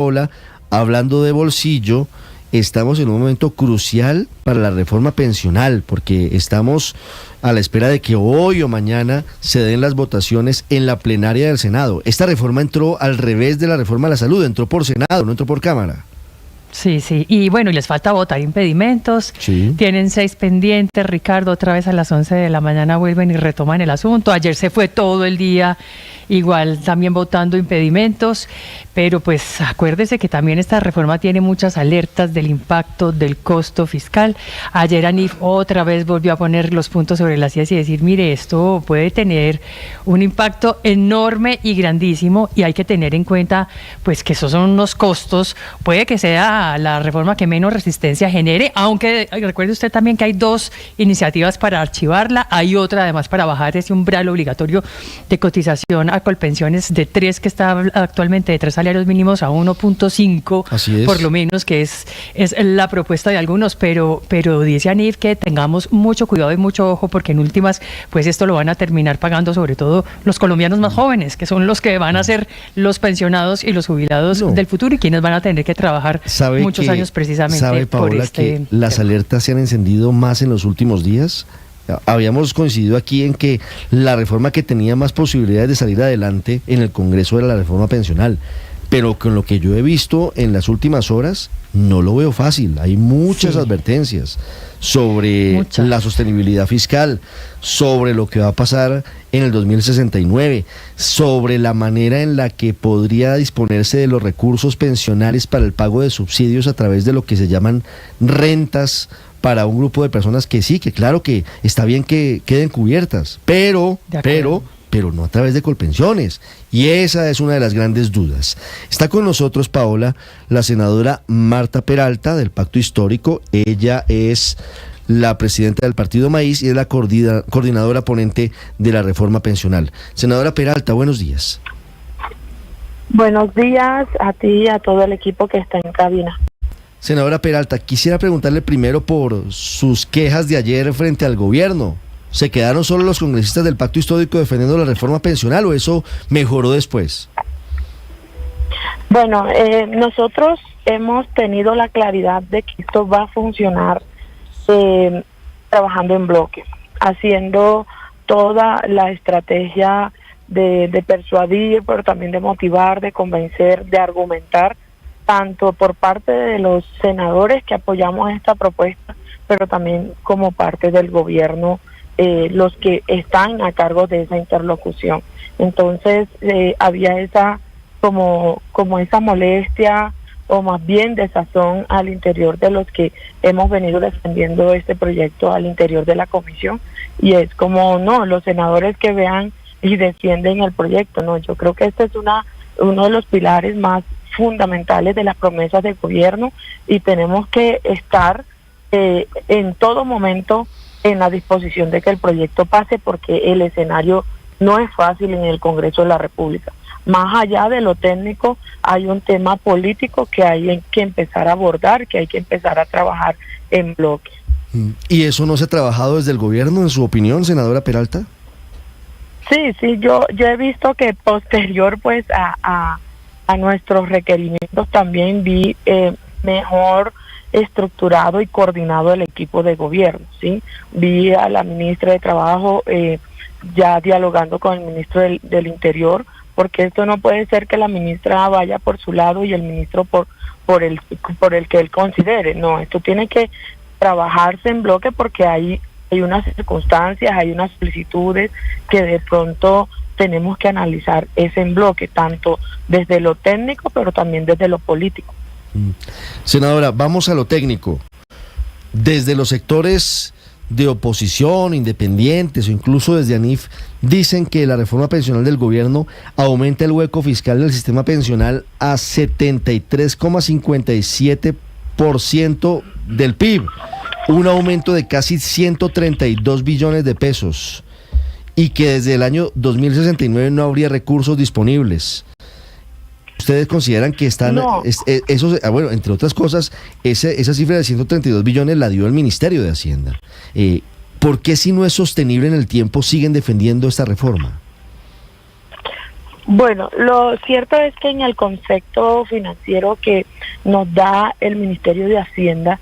Paola, hablando de bolsillo, estamos en un momento crucial para la reforma pensional, porque estamos a la espera de que hoy o mañana se den las votaciones en la plenaria del Senado. Esta reforma entró al revés de la reforma a la salud, entró por Senado, no entró por Cámara. Sí, y bueno, y les falta votar impedimentos, Sí. Tienen 6 pendientes, Ricardo, otra vez a las 11 de la mañana vuelven y retoman el asunto. Ayer se fue todo el día igual también votando impedimentos, pero pues acuérdese que también esta reforma tiene muchas alertas del impacto del costo fiscal. Ayer ANIF otra vez volvió a poner los puntos sobre las IES y decir, mire, esto puede tener un impacto enorme y grandísimo y hay que tener en cuenta pues que esos son unos costos, puede que sea la reforma que menos resistencia genere, aunque recuerde usted también que hay 2 iniciativas para archivarla, hay otra además para bajar ese umbral obligatorio de cotización a Colpensiones de 3 que está actualmente de 3 salarios mínimos a 1.5, Así es. por lo menos, que es la propuesta de algunos, pero dice ANIF que tengamos mucho cuidado y mucho ojo, porque en últimas pues esto lo van a terminar pagando sobre todo los colombianos más jóvenes, que son los que van a ser los pensionados y los jubilados del futuro y quienes van a tener que trabajar muchos años precisamente. ¿Sabe, Paola, por este que las alertas se han encendido más en los últimos días? Habíamos coincidido aquí en que la reforma que tenía más posibilidades de salir adelante en el Congreso era la reforma pensional, pero con lo que yo he visto en las últimas horas no lo veo fácil. Hay muchas advertencias sobre la sostenibilidad fiscal, sobre lo que va a pasar en el 2069, sobre la manera en la que podría disponerse de los recursos pensionales para el pago de subsidios a través de lo que se llaman rentas para un grupo de personas que sí, que claro que está bien que queden cubiertas, pero no a través de Colpensiones. Y esa es una de las grandes dudas. Está con nosotros, Paola, la senadora Marta Peralta del Pacto Histórico. Ella es la presidenta del Partido Maíz y es la coordinadora ponente de la reforma pensional. Senadora Peralta, buenos días. Buenos días a ti y a todo el equipo que está en cabina. Senadora Peralta, quisiera preguntarle primero por sus quejas de ayer frente al gobierno. ¿Se quedaron solo los congresistas del Pacto Histórico defendiendo la reforma pensional o eso mejoró después? Bueno, nosotros hemos tenido la claridad de que esto va a funcionar trabajando en bloque, haciendo toda la estrategia de persuadir, pero también de motivar, de convencer, de argumentar, tanto por parte de los senadores que apoyamos esta propuesta, pero también como parte del gobierno, los que están a cargo de esa interlocución. Entonces había esa como esa molestia o más bien desazón al interior de los que hemos venido defendiendo este proyecto al interior de la comisión, y es como no, los senadores que vean y defienden el proyecto, no, yo creo que este es uno de los pilares más fundamentales de las promesas del gobierno y tenemos que estar en todo momento en la disposición de que el proyecto pase, porque el escenario no es fácil en el Congreso de la República. Más allá de lo técnico, hay un tema político que hay que empezar a abordar, que hay que empezar a trabajar en bloque. ¿Y eso no se ha trabajado desde el gobierno, en su opinión, senadora Peralta? Sí, yo he visto que posterior pues a nuestros requerimientos también vi mejor estructurado y coordinado el equipo de gobierno, ¿sí? Vi a la ministra de Trabajo ya dialogando con el ministro del Interior, porque esto no puede ser que la ministra vaya por su lado y el ministro por el que él considere. No, esto tiene que trabajarse en bloque porque hay unas circunstancias, hay unas solicitudes que de pronto tenemos que analizar ese en bloque, tanto desde lo técnico, pero también desde lo político. Senadora, vamos a lo técnico. Desde los sectores de oposición, independientes o incluso desde ANIF, dicen que la reforma pensional del gobierno aumenta el hueco fiscal del sistema pensional a 73,57% del PIB, un aumento de casi 132 billones de pesos, y que desde el año 2069 no habría recursos disponibles. ¿Ustedes consideran que están, no? Bueno, entre otras cosas, esa cifra de 132 billones la dio el Ministerio de Hacienda? ¿Por qué, si no es sostenible en el tiempo, siguen defendiendo esta reforma? Bueno, lo cierto es que en el concepto financiero que nos da el Ministerio de Hacienda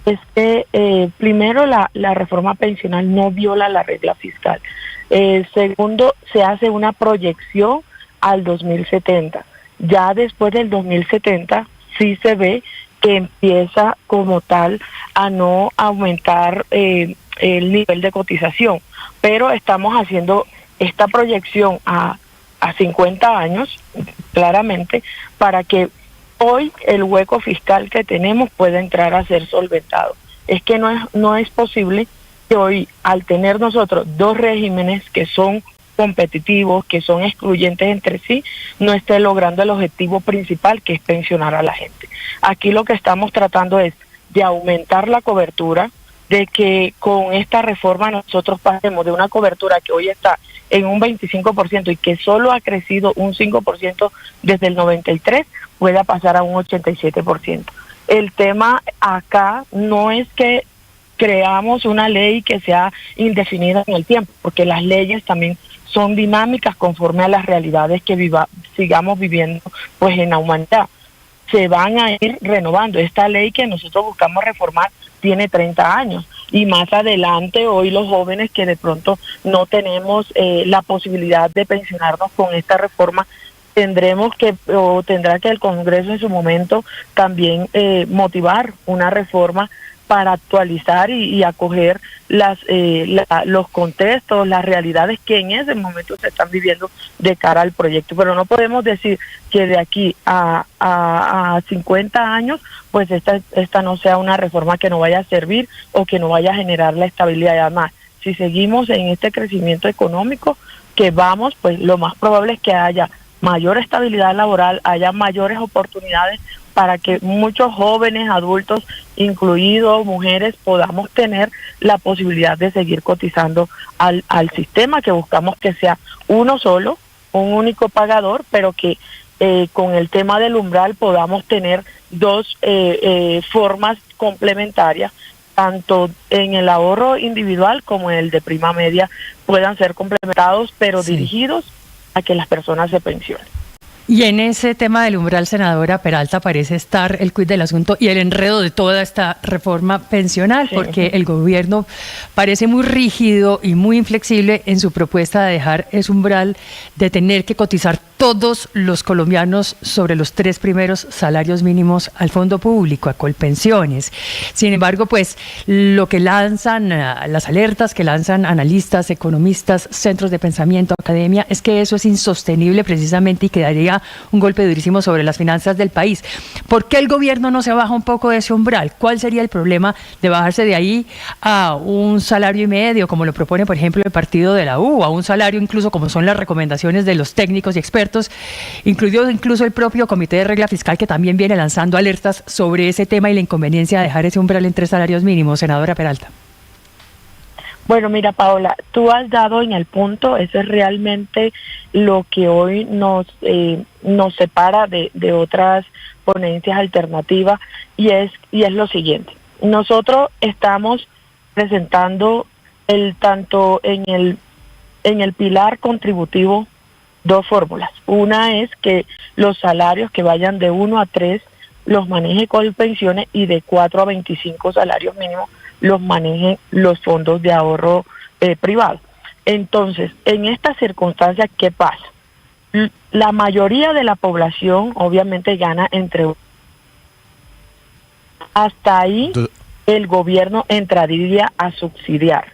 es que primero la reforma pensional no viola la regla fiscal. Segundo, se hace una proyección al 2070. Ya después del 2070 sí se ve que empieza como tal a no aumentar el nivel de cotización, pero estamos haciendo esta proyección a 50 años, claramente, para que hoy el hueco fiscal que tenemos pueda entrar a ser solventado. Es que no es posible que hoy, al tener nosotros dos regímenes que son competitivos, que son excluyentes entre sí, no esté logrando el objetivo principal, que es pensionar a la gente. Aquí lo que estamos tratando es de aumentar la cobertura, de que con esta reforma nosotros pasemos de una cobertura que hoy está en un 25% y que solo ha crecido un 5% desde el 93, pueda pasar a un 87%. El tema acá no es que creamos una ley que sea indefinida en el tiempo, porque las leyes también son dinámicas conforme a las realidades que sigamos viviendo pues en la humanidad. Se van a ir renovando. Esta ley que nosotros buscamos reformar tiene 30 años y más adelante hoy los jóvenes que de pronto no tenemos la posibilidad de pensionarnos con esta reforma, tendrá que el Congreso en su momento también motivar una reforma para actualizar y acoger los contextos, las realidades que en ese momento se están viviendo de cara al proyecto. Pero no podemos decir que de aquí a 50 años, pues esta no sea una reforma que no vaya a servir o que no vaya a generar la estabilidad. Además, si seguimos en este crecimiento económico que vamos, pues lo más probable es que haya mayor estabilidad laboral, haya mayores oportunidades para que muchos jóvenes, adultos, incluidos mujeres, podamos tener la posibilidad de seguir cotizando al sistema, que buscamos que sea uno solo, un único pagador, pero que con el tema del umbral podamos tener dos formas complementarias, tanto en el ahorro individual como en el de prima media, puedan ser complementados, pero sí dirigidos a que las personas se pensionen. Y en ese tema del umbral, senadora Peralta, parece estar el quid del asunto y el enredo de toda esta reforma pensional, porque el gobierno parece muy rígido y muy inflexible en su propuesta de dejar ese umbral de tener que cotizar todos los colombianos sobre los 3 primeros salarios mínimos al fondo público, a Colpensiones. Sin embargo, pues lo que lanzan, las alertas que lanzan analistas, economistas, centros de pensamiento, academia, es que eso es insostenible precisamente y que daría un golpe durísimo sobre las finanzas del país. ¿Por qué el gobierno no se baja un poco de ese umbral? ¿Cuál sería el problema de bajarse de ahí a un salario y medio, como lo propone, por ejemplo, el partido de la U, a un salario incluso como son las recomendaciones de los técnicos y expertos, incluido incluso el propio Comité de Regla Fiscal, que también viene lanzando alertas sobre ese tema y la inconveniencia de dejar ese umbral en 3 salarios mínimos, senadora Peralta? Bueno, mira, Paola, tú has dado en el punto, eso es realmente lo que hoy nos separa de otras ponencias alternativas, y es lo siguiente. Nosotros estamos presentando tanto en el pilar contributivo 2 fórmulas. Una es que los salarios que vayan de 1 a 3 los maneje Colpensiones y de 4 a 25 salarios mínimos los manejen los fondos de ahorro privados. Entonces, en estas circunstancias, ¿qué pasa? La mayoría de la población obviamente gana hasta ahí el gobierno entraría a subsidiar,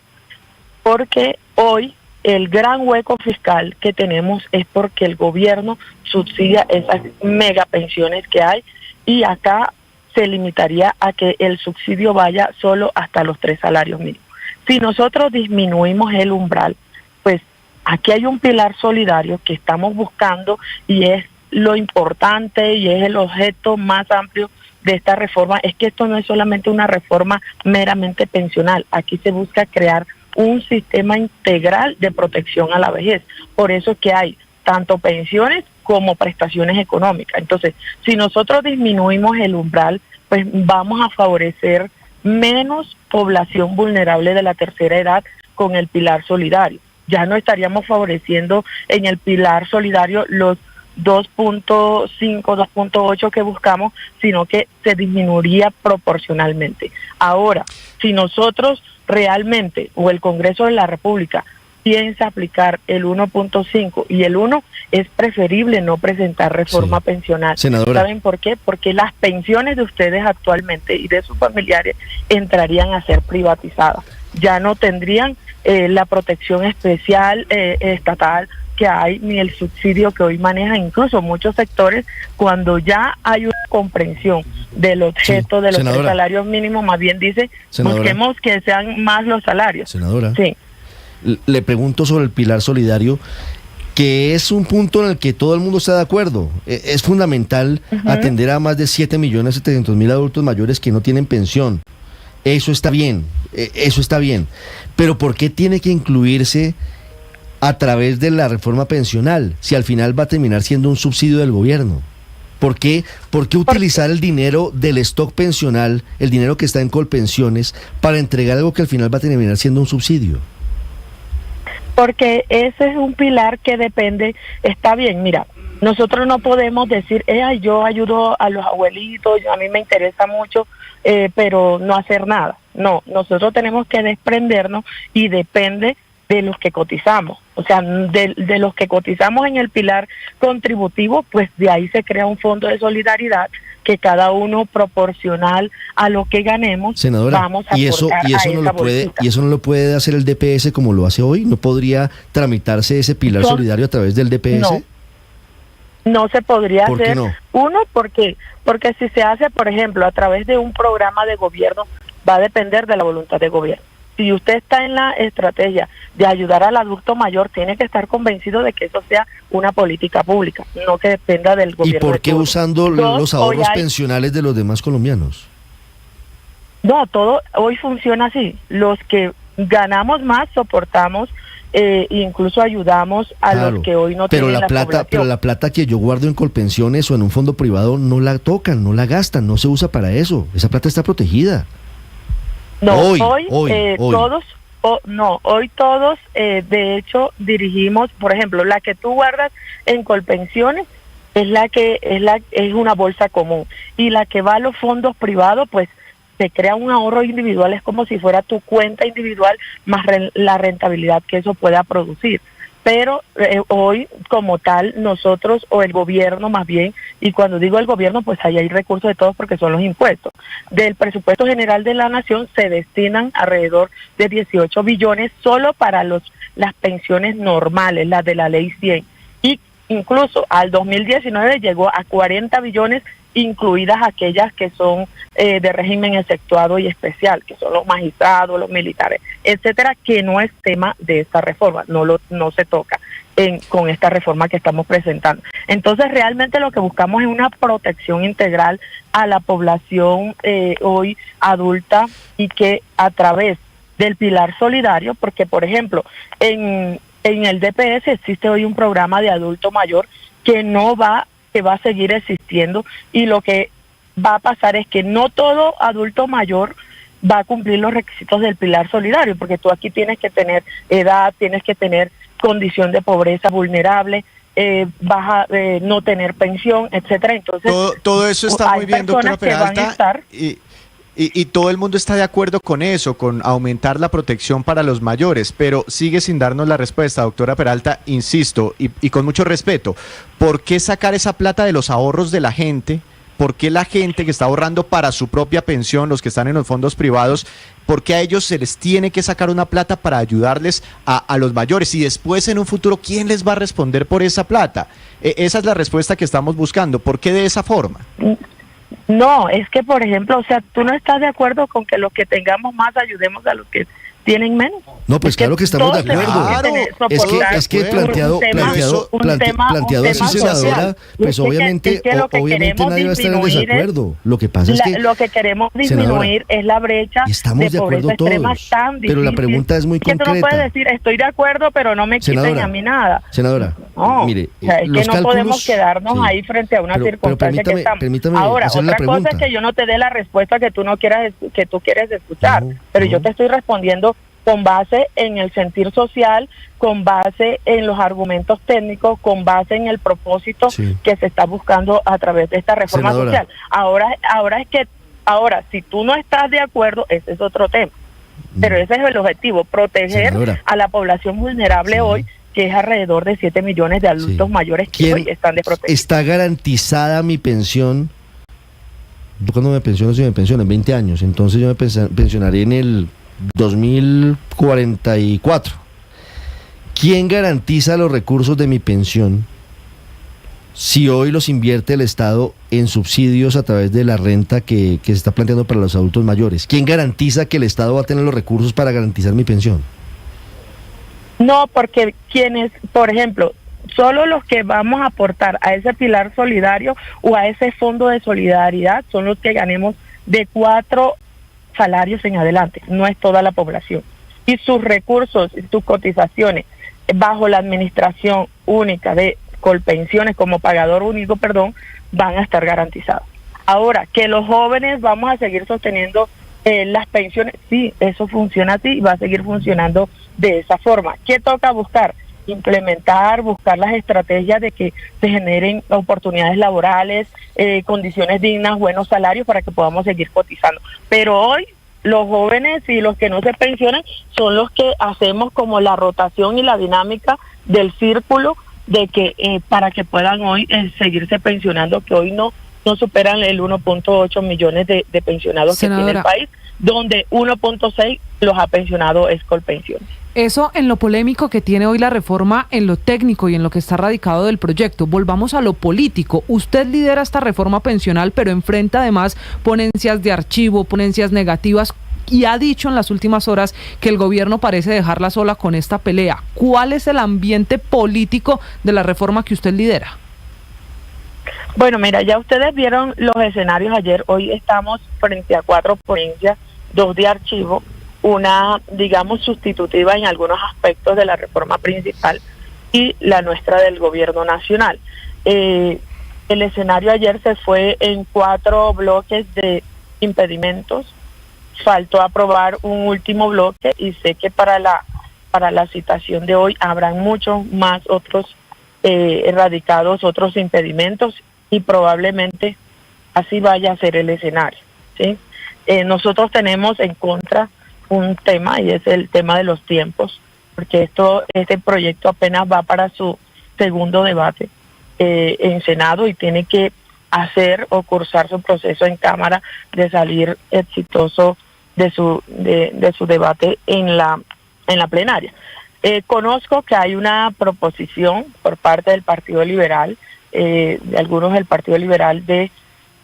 porque hoy el gran hueco fiscal que tenemos es porque el gobierno subsidia esas mega pensiones que hay, y acá se limitaría a que el subsidio vaya solo hasta los 3 salarios mínimos. Si nosotros disminuimos el umbral, pues aquí hay un pilar solidario que estamos buscando, y es lo importante y es el objeto más amplio de esta reforma. Es que esto no es solamente una reforma meramente pensional, aquí se busca crear un sistema integral de protección a la vejez. Por eso que hay tanto pensiones como prestaciones económicas. Entonces, si nosotros disminuimos el umbral, pues vamos a favorecer menos población vulnerable de la tercera edad con el pilar solidario. ya no estaríamos favoreciendo en el pilar solidario los 2.5, 2.8 que buscamos, sino que se disminuiría proporcionalmente. Ahora, si nosotros realmente, o el Congreso de la República, piensa aplicar el 1.5 y el 1, es preferible no presentar reforma pensional. Senadora. ¿Saben por qué? Porque las pensiones de ustedes actualmente y de sus familiares entrarían a ser privatizadas. Ya no tendrían la protección especial estatal que hay, ni el subsidio que hoy manejan incluso muchos sectores, cuando ya hay una comprensión del objeto de los tres salarios mínimos, más bien dice, busquemos que sean más los salarios. Senadora, sí. Le pregunto sobre el pilar solidario, que es un punto en el que todo el mundo está de acuerdo. Es fundamental atender a más de 7.700.000 adultos mayores que no tienen pensión. Eso está bien, pero ¿por qué tiene que incluirse a través de la reforma pensional si al final va a terminar siendo un subsidio del gobierno? ¿Por qué utilizar el dinero del stock pensional, el dinero que está en Colpensiones, para entregar algo que al final va a terminar siendo un subsidio? Porque ese es un pilar que depende, está bien, mira, nosotros no podemos decir, yo ayudo a los abuelitos, a mí me interesa mucho, pero no hacer nada. No, nosotros tenemos que desprendernos y depende de los que cotizamos. O sea, de los que cotizamos en el pilar contributivo, pues de ahí se crea un fondo de solidaridad que cada uno proporcional a lo que ganemos, senadora, vamos a aportar a esa bolsita. ¿Y eso no lo puede hacer el DPS como lo hace hoy? ¿No podría tramitarse ese pilar solidario a través del DPS? No se podría hacer. ¿Por qué no? Uno, porque si se hace, por ejemplo, a través de un programa de gobierno, va a depender de la voluntad de gobierno. Si usted está en la estrategia de ayudar al adulto mayor, tiene que estar convencido de que eso sea una política pública, no que dependa del gobierno. ¿Y por qué usando los ahorros pensionales de los demás colombianos? No, todo hoy funciona así. Los que ganamos más soportamos, incluso ayudamos a los que hoy no tienen la plata. Pero la plata que yo guardo en Colpensiones o en un fondo privado no la tocan, no la gastan, no se usa para eso. Esa plata está protegida. No, hoy todos, de hecho, dirigimos, por ejemplo, la que tú guardas en Colpensiones es una bolsa común, y la que va a los fondos privados, pues se crea un ahorro individual, es como si fuera tu cuenta individual más la rentabilidad que eso pueda producir. Pero hoy, como tal, nosotros, o el gobierno más bien, y cuando digo el gobierno, pues ahí hay recursos de todos porque son los impuestos. Del presupuesto general de la nación se destinan alrededor de 18 billones solo para las pensiones normales, las de la ley 100. Y incluso al 2019 llegó a 40 billones, incluidas aquellas que son de régimen exceptuado y especial, que son los magistrados, los militares, etcétera, que no es tema de esta reforma, no se toca con esta reforma que estamos presentando. Entonces, realmente lo que buscamos es una protección integral a la población hoy adulta, y que a través del pilar solidario, porque por ejemplo, en el DPS existe hoy un programa de adulto mayor que va a seguir existiendo, y lo que va a pasar es que no todo adulto mayor va a cumplir los requisitos del pilar solidario, porque tú aquí tienes que tener edad, tienes que tener condición de pobreza vulnerable, vas a no tener pensión, etcétera. Entonces todo eso está muy bien, doctora Peralta, y todo el mundo está de acuerdo con eso, con aumentar la protección para los mayores, pero sigue sin darnos la respuesta, doctora Peralta. Insisto, y con mucho respeto, ¿por qué sacar esa plata de los ahorros de la gente? ¿Por qué la gente que está ahorrando para su propia pensión, los que están en los fondos privados, por qué a ellos se les tiene que sacar una plata para ayudarles a los mayores? Y después, en un futuro, ¿quién les va a responder por esa plata? Esa es la respuesta que estamos buscando. ¿Por qué de esa forma? No, es que, por ejemplo, o sea, tú no estás de acuerdo con que los que tengamos más ayudemos a los que tienen menos. No, pues claro que estamos de acuerdo. Claro, es que planteado así, senadora, pues obviamente nadie va a estar en desacuerdo. Lo que pasa es que lo que queremos disminuir es la brecha de pobreza extrema tan difícil. Pero la pregunta es muy concreta. Que tú no puedes decir, estoy de acuerdo, pero no me quiten a mí nada. Senadora, mire, o sea, es que no podemos quedarnos ahí frente a una circunstancia que estamos. Ahora, otra cosa es que yo no te dé la respuesta que tú quieres escuchar, pero yo te estoy respondiendo con base en el sentir social, con base en los argumentos técnicos, con base en el propósito que se está buscando a través de esta reforma social. Ahora, si tú no estás de acuerdo, ese es otro tema. Pero ese es el objetivo, proteger a la población vulnerable hoy, que es alrededor de 7 millones de adultos mayores que hoy están desprotegidos. ¿Está garantizada mi pensión? Yo cuando me pensiono, si me pensiono en 20 años, entonces yo me pensionaré en el 2044. ¿Quién garantiza los recursos de mi pensión si hoy los invierte el Estado en subsidios a través de la renta que se está planteando para los adultos mayores? ¿Quién garantiza que el Estado va a tener los recursos para garantizar mi pensión? No, porque quienes, por ejemplo, solo los que vamos a aportar a ese pilar solidario o a ese fondo de solidaridad son los que ganemos de 4 salarios en adelante, no es toda la población. Y sus recursos y sus cotizaciones bajo la administración única de Colpensiones como pagador único, van a estar garantizados. Ahora, que los jóvenes vamos a seguir sosteniendo las pensiones, sí, eso funciona así y va a seguir funcionando de esa forma. ¿Qué toca buscar? Buscar las estrategias de que se generen oportunidades laborales, condiciones dignas, buenos salarios para que podamos seguir cotizando. Pero hoy los jóvenes y los que no se pensionan son los que hacemos como la rotación y la dinámica del círculo de que para que puedan hoy seguirse pensionando, que hoy no superan el 1.8 millones de pensionados que tiene el país, donde 1.6 los ha pensionado Colpensiones. Eso en lo polémico que tiene hoy la reforma, en lo técnico y en lo que está radicado del proyecto. Volvamos a lo político. Usted lidera esta reforma pensional, pero enfrenta además ponencias de archivo, ponencias negativas, y ha dicho en las últimas horas que el gobierno parece dejarla sola con esta pelea. ¿Cuál es el ambiente político de la reforma que usted lidera? Bueno, mira, ya ustedes vieron los escenarios ayer. Hoy estamos frente a 4 ponencias, 2 de archivo, una, digamos, sustitutiva en algunos aspectos de la reforma principal y la nuestra del gobierno nacional. El escenario ayer se fue en 4 bloques de impedimentos. Faltó aprobar un último bloque y sé que para la citación de hoy habrán muchos más otros erradicados, otros impedimentos, y probablemente así vaya a ser el escenario, ¿sí? Nosotros tenemos en contra un tema, y es el tema de los tiempos, porque este proyecto apenas va para su segundo debate en Senado y tiene que hacer o cursar su proceso en Cámara de salir exitoso de su debate en la plenaria. Conozco que hay una proposición por parte del Partido Liberal, de algunos del Partido Liberal, de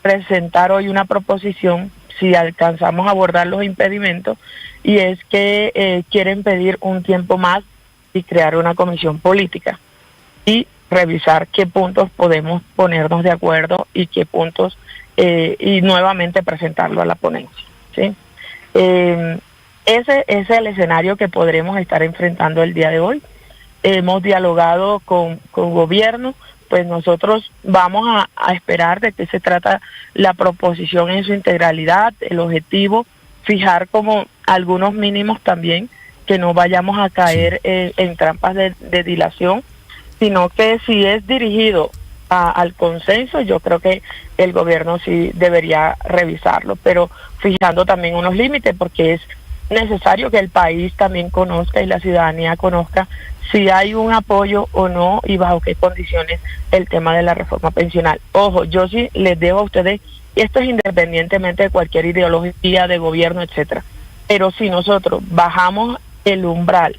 presentar hoy una proposición, si alcanzamos a abordar los impedimentos, y es que quieren pedir un tiempo más y crear una comisión política y revisar qué puntos podemos ponernos de acuerdo y qué puntos, y nuevamente presentarlo a la ponencia, ¿sí? Ese es el escenario que podremos estar enfrentando el día de hoy. Hemos dialogado con gobierno, pues nosotros vamos a esperar de qué se trata la proposición en su integralidad, el objetivo, fijar como algunos mínimos también, que no vayamos a caer en trampas de dilación, sino que si es dirigido al consenso, yo creo que el gobierno sí debería revisarlo, pero fijando también unos límites, porque es necesario que el país también conozca y la ciudadanía conozca si hay un apoyo o no y bajo qué condiciones el tema de la reforma pensional. Ojo, yo sí les debo a ustedes, y esto es independientemente de cualquier ideología de gobierno, etcétera, pero si nosotros bajamos el umbral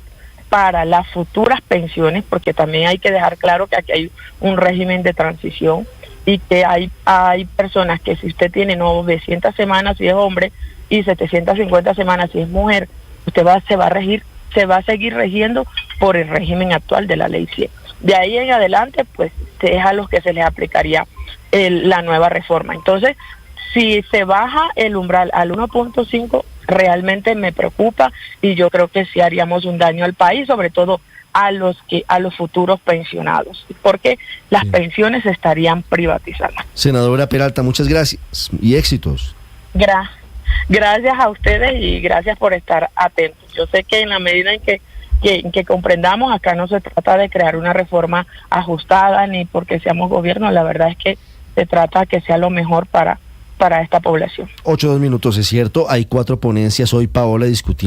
para las futuras pensiones, porque también hay que dejar claro que aquí hay un régimen de transición y que hay personas que si usted tiene 900 semanas si es hombre y 750 semanas si es mujer, usted se va a seguir regiendo por el régimen actual de la ley 100. De ahí en adelante, pues es a los que se les aplicaría la nueva reforma. Entonces, si se baja el umbral al 1.5, realmente me preocupa, y yo creo que sí haríamos un daño al país, sobre todo a los futuros pensionados, porque las pensiones se estarían privatizando. Senadora Peralta, muchas gracias y éxitos. Gracias a ustedes y gracias por estar atentos. Yo sé que en la medida en que comprendamos, acá no se trata de crear una reforma ajustada ni porque seamos gobierno, la verdad es que se trata de que sea lo mejor para esta población. 8:02, es cierto, hay 4 ponencias hoy, Paola, discutiendo